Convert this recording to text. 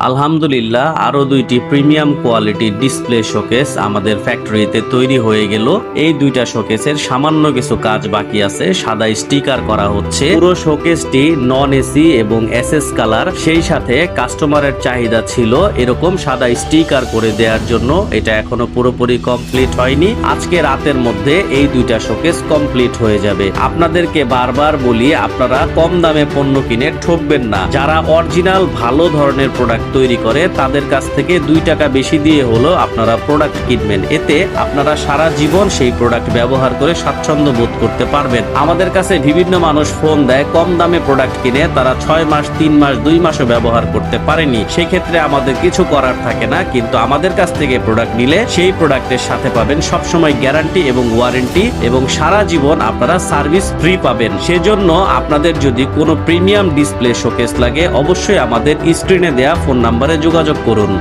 আলহামদুলিল্লাহ আরো দুইটি প্রিমিয়াম কোয়ালিটির ডিসপ্লে শোকেস আমাদের ফ্যাক্টরিতে তৈরি হয়ে গেল। এই দুইটা শোকেসের সামান্য কিছু কাজ বাকি আছে, সাদা স্টিকার করা হচ্ছে। পুরো শোকেসটি নন এসি এবং এসএস কালার, সেই সাথে কাস্টমারের চাহিদা ছিল এরকম সাদা স্টিকার করে দেওয়ার জন্য। এটা এখনো পুরোপুরি কমপ্লিট হয়নি, আজকে রাতের মধ্যে এই দুইটা শোকেস কমপ্লিট হয়ে যাবে। আপনাদেরকে বারবার বলি, আপনারা কম দামে পণ্য কিনে ঠকবেন না। যারা অরিজিনাল ভালো ধরনের প্রোডাক্ট তৈরি করে তাদের কাছ থেকে 2 টাকা বেশি দিয়ে হলো আপনারা প্রোডাক্ট কিনবেন, এতে আপনারা সারা জীবন সেই প্রোডাক্ট ব্যবহার করে স্বাচ্ছন্দ্য বোধ করতে পারবেন। আমাদের কাছে বিভিন্ন মানুষ ফোন দেয়, কম দামে প্রোডাক্ট কিনে তারা 6 মাস 3 মাস 2 মাসও ব্যবহার করতে পারেনি। সেই ক্ষেত্রে আমাদের কিছু করার থাকে না, কিন্তু আমাদের কাছ থেকে প্রোডাক্ট নিলে সেই প্রোডাক্টের সাথে পাবেন সবসময় গ্যারান্টি এবং ওয়ারেন্টি, এবং সারা জীবন আপনারা সার্ভিস ফ্রি পাবেন। সেজন্য আপনাদের যদি কোনো প্রিমিয়াম ডিসপ্লে শোকেস লাগে অবশ্যই আমাদের স্ক্রিনে দেয়া ফোন নাম্বারে যোগাযোগ করুন।